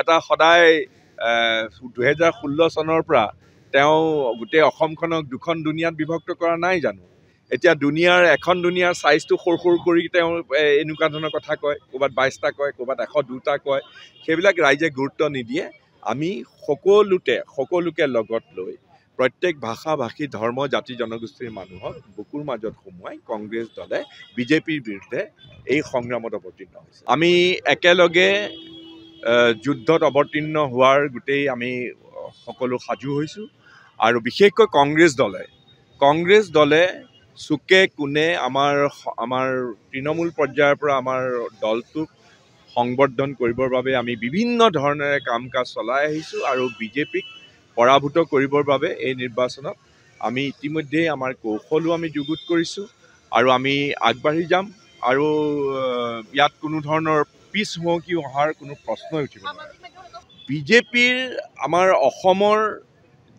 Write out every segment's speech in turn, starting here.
এটা সদায় 2016 চনৰ পৰা তেওঁ গোটেই অসমখনক দুখন দুনিয়াত বিভক্ত কৰা নাই জানো। এতিয়া এখন দুনিয়াৰ চাইজটো সৰু সৰু কৰি তেওঁ এনেকুৱা ধৰণৰ কথা কয়, ক'ৰবাত 22টা কয়, ক'ৰবাত 102টা কয়। সেইবিলাক ৰাইজে গুৰুত্ব নিদিয়ে। আমি সকলোকে লগত লৈ প্ৰত্যেক ভাষা ভাষী ধৰ্ম জাতি জনগোষ্ঠীৰ মানুহক বুকুৰ মাজত সোমোৱাই কংগ্ৰেছ দলে বিজেপিৰ বিৰুদ্ধে এই সংগ্ৰামত অৱতীৰ্ণ হৈছে। আমি একেলগে যুদ্ধত অৱতীৰ্ণ হোৱাৰ গোটেই আমি সকলো সাজু হৈছোঁ। আৰু বিশেষকৈ কংগ্ৰেছ দলে চুকে কোণে আমাৰ তৃণমূল পৰ্যায়ৰ পৰা আমাৰ দলটোক সংবৰ্ধন কৰিবৰ বাবে আমি বিভিন্ন ধৰণেৰে কাম কাজ চলাই আহিছোঁ। আৰু বিজেপিক পৰাভূত কৰিবৰ বাবে এই নিৰ্বাচনত আমি ইতিমধ্যেই আমাৰ কৌশলো আমি যুগুত কৰিছোঁ আৰু আমি আগবাঢ়ি যাম। আৰু ইয়াত কোনো ধৰণৰ পিছ হুঁহকি অহাৰ কোনো প্ৰশ্নই উঠিব নোৱাৰে। বিজেপিৰ আমাৰ অসমৰ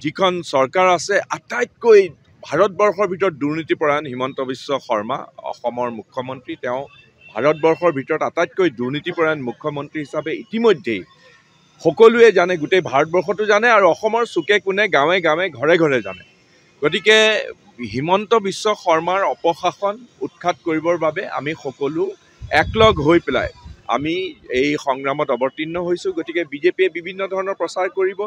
যিখন চৰকাৰ আছে, আটাইতকৈ ভাৰতবৰ্ষৰ ভিতৰত দুৰ্নীতিপৰায়ণ হিমন্ত বিশ্ব শৰ্মা অসমৰ মুখ্যমন্ত্ৰী। তেওঁ ভাৰতবৰ্ষৰ ভিতৰত আটাইতকৈ দুৰ্নীতিপৰায়ণ মুখ্যমন্ত্ৰী হিচাপে ইতিমধ্যেই সকলোৱে জানে, গোটেই ভাৰতবৰ্ষতো জানে আৰু অসমৰ চুকে কোণে গাঁৱে গাঁৱে ঘৰে ঘৰে জানে। গতিকে হিমন্ত বিশ্ব শৰ্মাৰ অপশাসন উৎখাত কৰিবৰ বাবে আমি সকলো একলগ হৈ পেলাই আমি এই সংগ্ৰামত অৱতীৰ্ণ হৈছোঁ। গতিকে বিজেপিয়ে বিভিন্ন ধৰণৰ প্ৰচাৰ কৰিব।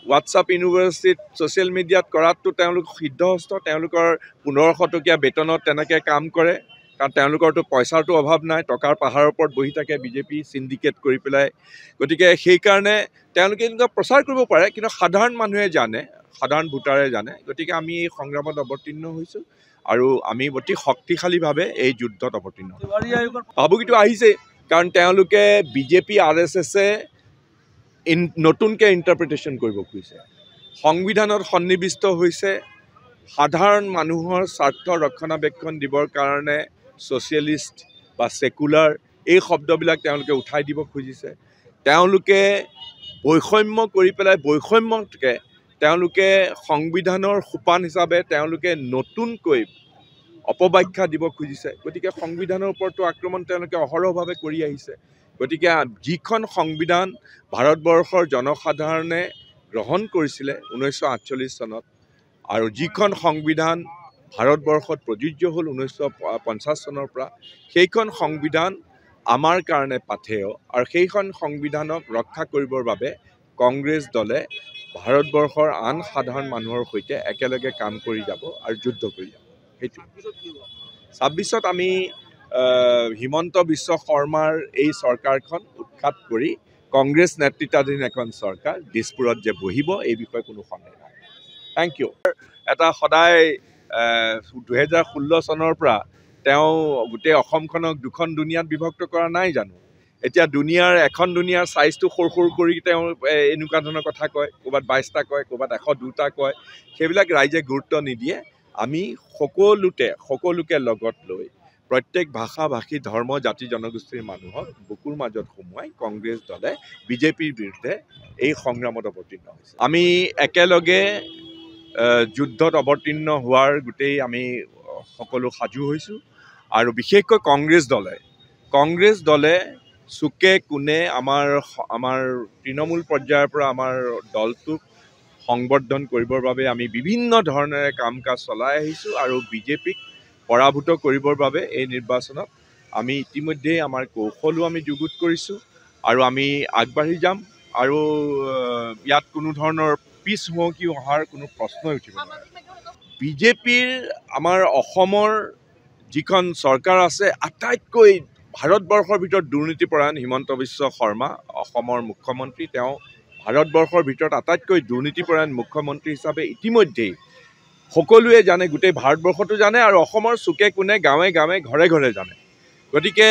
হোৱাটছআপ ইউনিভাৰ্চিটিত ছ'চিয়েল মিডিয়াত কৰাততো তেওঁলোক সিদ্ধহস্ত। তেওঁলোকৰ 1500 টকীয়া বেতনত তেনেকৈ কাম কৰে, কাৰণ তেওঁলোকৰতো পইচাৰতো অভাৱ নাই। টকাৰ পাহাৰৰ ওপৰত বহি থাকে বিজেপি চিণ্ডিকেট কৰি পেলাই। গতিকে সেইকাৰণে তেওঁলোকে এনেকুৱা প্ৰচাৰ কৰিব পাৰে, কিন্তু সাধাৰণ মানুহে জানে, সাধাৰণ ভোটাৰে জানে। গতিকে আমি এই সংগ্ৰামত অৱতীৰ্ণ হৈছোঁ আৰু আমি অতি শক্তিশালীভাৱে এই যুদ্ধত অৱতীৰ্ণ ভাবুকিটো আহিছে। কাৰণ তেওঁলোকে বিজেপি RSSে নতুনকৈ ইণ্টাৰপ্ৰিটেশ্যন কৰিব খুজিছে। সংবিধানত সন্নিৱিষ্ট হৈছে সাধাৰণ মানুহৰ স্বাৰ্থ ৰক্ষণাবেক্ষণ দিবৰ কাৰণে ছ'চিয়েলিষ্ট বা ছেকুলাৰ এই শব্দবিলাক তেওঁলোকে উঠাই দিব খুজিছে। তেওঁলোকে বৈষম্য কৰি পেলাই বৈষম্যতকৈ তেওঁলোকে সংবিধানৰ সোপান হিচাপে তেওঁলোকে নতুনকৈ অপব্যাখ্যা দিব খুজিছে। গতিকে সংবিধানৰ ওপৰতো আক্ৰমণ তেওঁলোকে অহৰহভাৱে কৰি আহিছে। গতিকে যিখন সংবিধান ভাৰতবৰ্ষৰ জনসাধাৰণে গ্ৰহণ কৰিছিলে 1948 চনত, আৰু যিখন সংবিধান ভাৰতবৰ্ষত প্ৰযোজ্য হ'ল 1950 চনৰ পৰা, সেইখন সংবিধান আমাৰ কাৰণে পাথেয়। আৰু সেইখন সংবিধানক ৰক্ষা কৰিবৰ বাবে কংগ্ৰেছ দলে ভাৰতবৰ্ষৰ আন সাধাৰণ মানুহৰ সৈতে একেলগে কাম কৰি যাব আৰু যুদ্ধ কৰি যাব। সেইটো 26ত আমি হিমন্ত বিশ্ব শৰ্মাৰ এই চৰকাৰখন উৎখাত কৰি কংগ্ৰেছ নেতৃত্বাধীন এখন চৰকাৰ দিছপুৰত যে বহিব, এই বিষয়ে কোনো সন্দেহ নাই। Thank you. এটা সদায় 2016 চনৰ পৰা তেওঁ গোটেই অসমখনক দুখন দুনিয়াত বিভক্ত কৰা নাই জানো। এতিয়া এখন দুনিয়াৰ চাইজটো সৰু সৰু কৰি তেওঁ এনেকুৱা ধৰণৰ কথা কয়, ক'ৰবাত 22টা কয়, ক'ৰবাত 102টা কয়। সেইবিলাক ৰাইজে গুৰুত্ব নিদিয়ে। আমি সকলোকে লগত লৈ প্ৰত্যেক ভাষা ভাষী ধৰ্ম জাতি জনগোষ্ঠীৰ মানুহক বুকুৰ মাজত সোমোৱাই কংগ্ৰেছ দলে বিজেপিৰ বিৰুদ্ধে এই সংগ্ৰামত অৱতীৰ্ণ হৈছে। আমি একেলগে যুদ্ধত অৱতীৰ্ণ হোৱাৰ গোটেই আমি সকলো সাজু হৈছোঁ। আৰু বিশেষকৈ কংগ্ৰেছ দলে চুকে কোণে আমাৰ তৃণমূল পৰ্যায়ৰ পৰা আমাৰ দলটোক সংবৰ্ধন কৰিবৰ বাবে আমি বিভিন্ন ধৰণেৰে কাম কাজ চলাই আহিছোঁ। আৰু বিজেপিক পৰাভূত কৰিবৰ বাবে এই নিৰ্বাচনত আমি ইতিমধ্যেই আমাৰ কৌশলো আমি যুগুত কৰিছোঁ আৰু আমি আগবাঢ়ি যাম। আৰু ইয়াত কোনো ধৰণৰ পিছ হুঁহকি অহাৰ কোনো প্ৰশ্নই উঠিব নোৱাৰে। বিজেপিৰ আমাৰ অসমৰ যিখন চৰকাৰ আছে, আটাইতকৈ ভাৰতবৰ্ষৰ ভিতৰত দুৰ্নীতিপৰায়ণ হিমন্ত বিশ্ব শৰ্মা অসমৰ মুখ্যমন্ত্ৰী। তেওঁ ভাৰতবৰ্ষৰ ভিতৰত আটাইতকৈ দুৰ্নীতিপৰায়ণ মুখ্যমন্ত্ৰী হিচাপে ইতিমধ্যেই সকলোৱে জানে, গোটেই ভাৰতবৰ্ষতো জানে আৰু অসমৰ চুকে কোণে গাঁৱে গাঁৱে ঘৰে ঘৰে জানে। গতিকে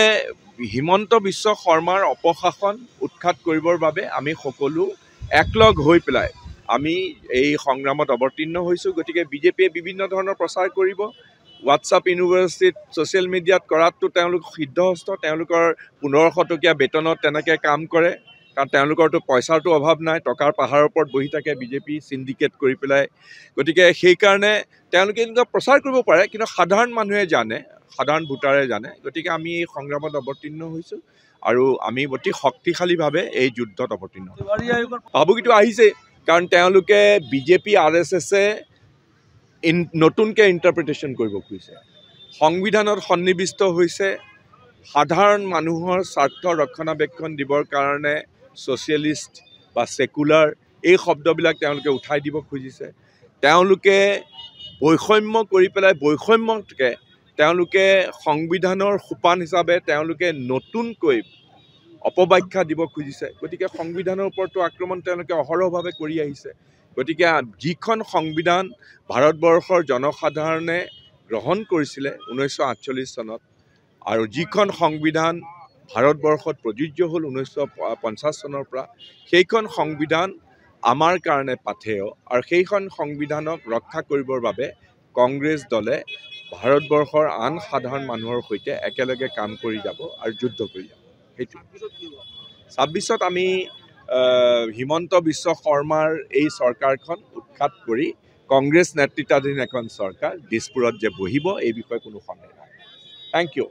হিমন্ত বিশ্ব শৰ্মাৰ অপশাসন উৎখাত কৰিবৰ বাবে আমি সকলো একলগ হৈ পেলাই আমি এই সংগ্ৰামত অৱতীৰ্ণ হৈছোঁ। গতিকে বিজেপিয়ে বিভিন্ন ধৰণৰ প্ৰচাৰ কৰিব। হোৱাটছআপ ইউনিভাৰ্চিটিত ছ'চিয়েল মিডিয়াত কৰাততো তেওঁলোক সিদ্ধহস্ত। তেওঁলোকৰ 1500 টকীয়া বেতনত তেনেকৈ কাম কৰে, কাৰণ তেওঁলোকৰতো পইচাৰতো অভাৱ নাই। টকাৰ পাহাৰৰ ওপৰত বহি থাকে বিজেপি চিণ্ডিকেট কৰি পেলাই। গতিকে সেইকাৰণে তেওঁলোকে এনেকুৱা প্ৰচাৰ কৰিব পাৰে, কিন্তু সাধাৰণ মানুহে জানে, সাধাৰণ ভোটাৰে জানে। গতিকে আমি এই সংগ্ৰামত অৱতীৰ্ণ হৈছোঁ আৰু আমি অতি শক্তিশালীভাৱে এই যুদ্ধত অৱতীৰ্ণ ভাবুকিটো আহিছে কাৰণ তেওঁলোকে বিজেপি RSSে নতুনকৈ ইণ্টাৰপ্ৰিটেশ্যন কৰিব খুজিছে সংবিধানত সন্নিৱিষ্ট হৈছে সাধাৰণ মানুহৰ স্বাৰ্থ ৰক্ষণাবেক্ষণ দিবৰ কাৰণে ছ'চিয়েলিষ্ট বা ছেকুলাৰ এই শব্দবিলাক তেওঁলোকে উঠাই দিব খুজিছে তেওঁলোকে বৈষম্য কৰি পেলাই বৈষম্যতকৈ তেওঁলোকে সংবিধানৰ সোপান হিচাপে তেওঁলোকে নতুনকৈ অপব্যাখ্যা দিব খুজিছে গতিকে সংবিধানৰ ওপৰতো আক্ৰমণ তেওঁলোকে অহৰহভাৱে কৰি আহিছে গতিকে যিখন সংবিধান ভাৰতবৰ্ষৰ জনসাধাৰণে গ্ৰহণ কৰিছিলে 1948 চনত আৰু যিখন সংবিধান ভাৰতবৰ্ষত প্ৰযোজ্য হ'ল 1950 চনৰ পৰা সেইখন সংবিধান আমাৰ কাৰণে পাথেয় আৰু সেইখন সংবিধানক ৰক্ষা কৰিবৰ বাবে কংগ্ৰেছ দলে ভাৰতবৰ্ষৰ আন সাধাৰণ মানুহৰ সৈতে একেলগে কাম কৰি যাব আৰু যুদ্ধ কৰি যাব সেইটো 26ত আমি হিমন্ত বিশ্ব শৰ্মাৰ এই চৰকাৰখন উৎখাত কৰি কংগ্ৰেছ নেতৃত্বাধীন এখন চৰকাৰ দিছপুৰত যে বহিব এই বিষয়ে কোনো সন্দেহ নাই থেংক ইউ